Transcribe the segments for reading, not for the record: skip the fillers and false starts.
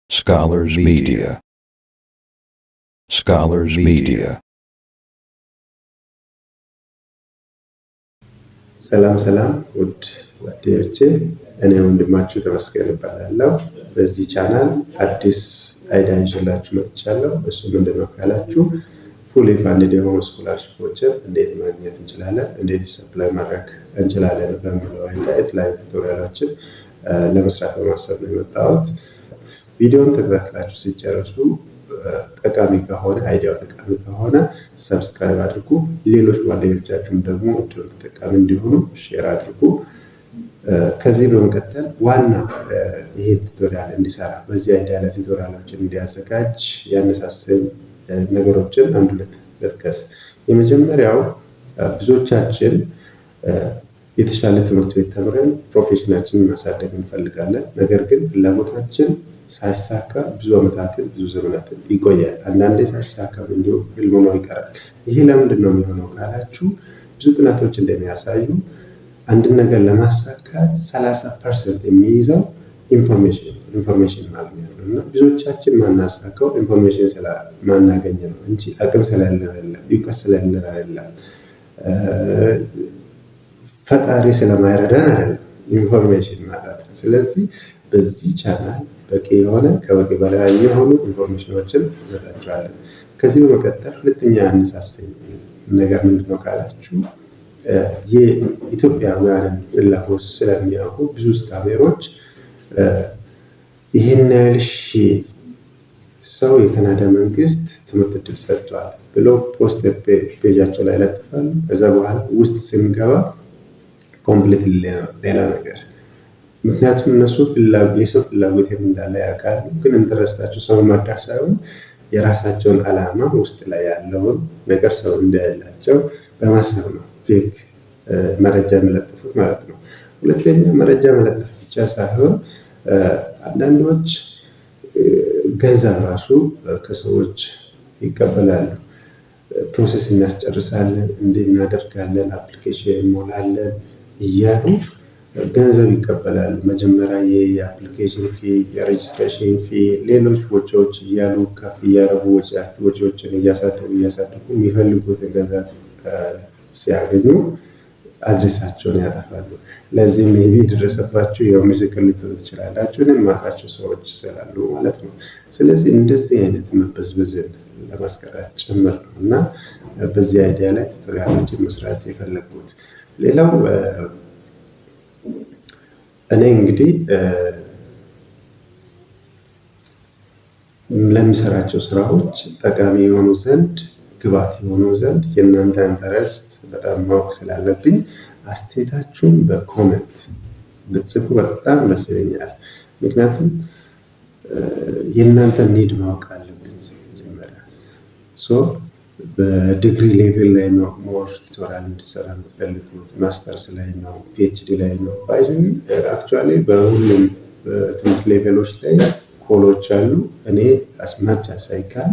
Scholars Media. Scholars Media. ሰላም ውድ ጓደኞቼ፣ እኔ ወንድማችሁ ተመስገን እባላለሁ። በዚህ ቻናል አዲስ አይዲያ ይዤላችሁ መጥቻለሁ። እሱ ምንድነው ካላችሁ ፉሊ ፋንድድ የሆኑ ስኮላርሺፖችን እንዴት ማግኘት እንችላለን፣ እንዴት ሰፕላይ ማድረግ እንችላለን በሚለው አይዲያ የተለያዩ ቱቶሪያሎችን ለመስራት በማሰብ ነው የመጣሁት። ቪዲዮውን ተከታትላችሁ ሲጨርሱ ጠቃሚ ከሆነ አይዲያው ጠቃሚ ከሆነ ሰብስክራይብ አድርጉ። ሌሎች ጓደኞቻችሁም ደግሞ እድሉ ተጠቃሚ እንዲሆኑ ሼር አድርጉ። ከዚህ በመቀጠል ዋና ይሄ ቱቶሪያል እንዲሰራ በዚህ አይዲያ ላይ ቱቶሪያሎችን እንዲያዘጋጅ ያነሳሰኝ ነገሮችን አንድ ሁለት ልጥቀስ። የመጀመሪያው ብዙዎቻችን የተሻለ ትምህርት ቤት ተምረን ፕሮፌሽናችንን ማሳደግ እንፈልጋለን። ነገር ግን ፍላጎታችን ሳይሳካ ብዙ ዓመታትን ብዙ ዘመናትን ይቆያል። አንዳንዴ ሳይሳካ እንዲሁ ህልም ሆኖ ይቀራል። ይሄ ለምንድን ነው የሚሆነው ካላችሁ ብዙ ጥናቶች እንደሚያሳዩ አንድን ነገር ለማሳካት 30% የሚይዘው ኢንፎርሜሽን ማግኘት ነው። እና ብዙዎቻችን ማናሳካው ኢንፎርሜሽን ስለማናገኝ ነው እንጂ አቅም ስለሌለን አይደለም፣ እውቀት ስለሌለን አይደለም፣ ፈጣሪ ስለማይረዳን አይደለም፣ ኢንፎርሜሽን ማለት ነው። ስለዚህ በዚህ ቻናል በቂ የሆነ ከበቂ በላይ የሆኑ ኢንፎርሜሽኖችን እንሰጣችኋለን። ከዚህ በመቀጠል ሁለተኛ ያነሳሰኝ ነገር ምንድነው ካላችሁ የኢትዮጵያውያንን ፍላጎት ስለሚያውቁ ብዙ ስካሜሮች ይህን ያህል ሺህ ሰው የካናዳ መንግስት ትምህርት እድል ሰጥቷል ብለው ፖስት ፔጃቸው ላይ ለጥፋሉ። ከዛ በኋላ ውስጥ ስንገባ ኮምፕሊት ሌላ ነገር። ምክንያቱም እነሱ የሰው ፍላጎት እንዳለ ያውቃሉ፣ ግን ኢንተረስታቸው ሰው ማዳስ ሳይሆን የራሳቸውን ዓላማ ውስጥ ላይ ያለውን ነገር ሰው እንዳያላቸው በማሰብ ነው ፌክ መረጃ የሚለጥፉት ማለት ነው። ሁለተኛ መረጃ መለጠፍ ብቻ ሳይሆን አንዳንዶች ገንዘብ ራሱ ከሰዎች ይቀበላሉ። ፕሮሰስ እናስጨርሳለን፣ እንዲህ እናደርጋለን፣ አፕሊኬሽን እንሞላለን እያሉ ገንዘብ ይቀበላሉ። መጀመሪያ የአፕሊኬሽን ፊ፣ የሬጅስትሬሽን ፊ፣ ሌሎች ወጪዎች እያሉ ከፍ እያደረጉ ወጪዎችን እያሳደጉ የሚፈልጉትን ገንዘብ ሲያገኙ አድሬሳቸውን ያጠፋሉ። ለዚህ ሜቢ የደረሰባችሁ ያው ምስክር ልትሆኑ ትችላላችሁ። እኔም የማውቃቸው ሰዎች ስላሉ ማለት ነው። ስለዚህ እንደዚህ አይነት መበዝበዝን ለማስቀረት ጭምር ነው እና በዚህ አይዲያ ላይ ቱቶሪያሎችን መስራት የፈለግኩት። ሌላው እኔ እንግዲህ ለሚሰራቸው ስራዎች ጠቃሚ የሆኑ ዘንድ ግባት የሆኑ ዘንድ የእናንተ ኢንተረስት በጣም ማወቅ ስላለብኝ አስተያየታችሁን በኮሜንት ብትጽፉ በጣም ደስ ይለኛል። ምክንያቱም የእናንተ ኒድ ማወቅ አለብኝ። መጀመሪያ በዲግሪ ሌቭል ላይ ነው ሞር ቱቶሪያል እንድትሰራ የምትፈልጉት፣ ማስተርስ ላይ ነው፣ ፒኤችዲ ላይ ነው። አክቹዋሊ በሁሉም ትምህርት ሌቭሎች ላይ ኮሎች አሉ። እኔ አስማች ሳይካል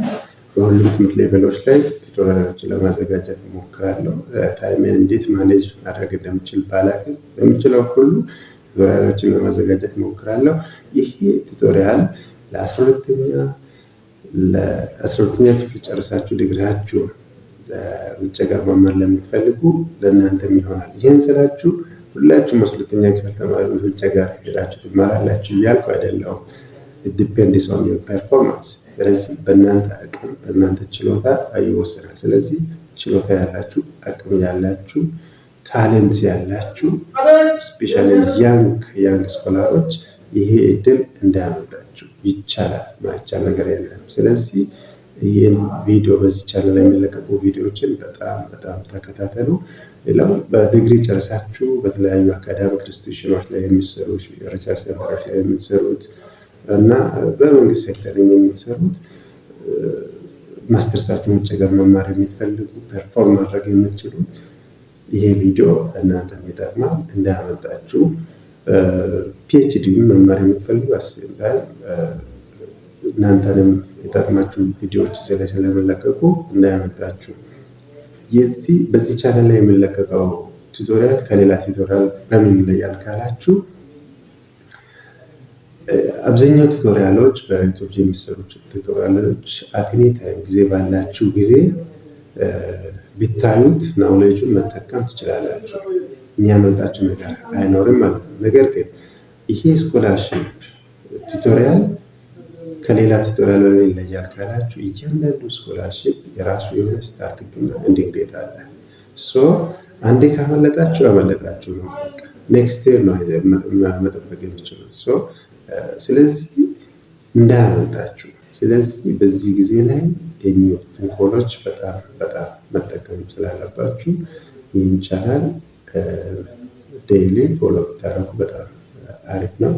በሁሉም ትምህርት ሌቭሎች ላይ ቱቶሪያሎችን ለማዘጋጀት እሞክራለሁ። ታይሜን እንዴት ማኔጅ ማድረግ እንደምችል ባላቅም በምችለው ሁሉ ቱቶሪያሎችን ለማዘጋጀት እሞክራለሁ። ይሄ ቱቶሪያል ለ12ኛ ክፍል ጨርሳችሁ ዲግሪያችሁ ውጭ ሀገር መማር ለምትፈልጉ ለእናንተም ይሆናል። ይህን ስላችሁ ሁላችሁም 12ኛ ክፍል ተማሪዎች ውጭ ሀገር ሄዳችሁ ትማራላችሁ እያልኩ አይደለሁም። ዲፔንድስ ኦን ዮር ፐርፎርማንስ። ስለዚህ በእናንተ አቅም በእናንተ ችሎታ ይወሰናል። ስለዚህ ችሎታ ያላችሁ፣ አቅም ያላችሁ፣ ታሌንት ያላችሁ ስፔሻሊ ያንግ ስኮላሮች ይሄ እድል እንዳያመልጣችሁ። ይቻላል፣ ማይቻል ነገር የለም። ስለዚህ ይህን ቪዲዮ በዚህ ቻናል ላይ የሚለቀቁ ቪዲዮዎችን በጣም ተከታተሉ። ሌላው በዲግሪ ጨርሳችሁ በተለያዩ አካዳሚክ ኢንስቲትዩሽኖች ላይ የሚሰሩ ሪሰርች ሴንተሮች ላይ የምትሰሩት እና በመንግስት ሴክተር የምትሰሩት ማስተርሳችሁን ውጭ ሀገር መማር የምትፈልጉ ፐርፎርም ማድረግ የምትችሉት ይሄ ቪዲዮ እናንተ የሚጠቅማል፣ እንዳያመልጣችሁ። ፒኤችዲ መማር የምትፈልጉ አስባል እናንተንም የጠቅማችሁ ቪዲዮዎች ላይ ስለሚለቀቁ እንዳያመልጣችሁ። በዚህ ቻናል ላይ የሚለቀቀው ቱቶሪያል ከሌላ ቱቶሪያል በምን ይለያል ካላችሁ አብዛኛው ቱቶሪያሎች በዩቲዩብ የሚሰሩ ቱቶሪያሎች አትኒ ታይም ጊዜ ባላችሁ ጊዜ ቢታዩት ናውሌጁን መጠቀም ትችላላችሁ። የሚያመልጣችሁ ነገር አይኖርም ማለት ነው። ነገር ግን ይሄ ስኮላርሺፕ ቱቶሪያል ከሌላ ቱቶሪያል በምን ይለያል ካላችሁ እያንዳንዱ ስኮላርሺፕ የራሱ የሆነ ስታርቲንግ እና ኤንዲንግ ዴት አለ። አንዴ ካመለጣችሁ አመለጣችሁ ነው። ኔክስት ይር ነው መጠበቅ የሚችሉት። ስለዚህ እንዳያመልጣችሁ። ስለዚህ በዚህ ጊዜ ላይ የሚወጡትን ኮሎች በጣም መጠቀም ስላለባችሁ ይህን ቻናል ዴይሊ ፎሎ ብታደርጉ በጣም አሪፍ ነው።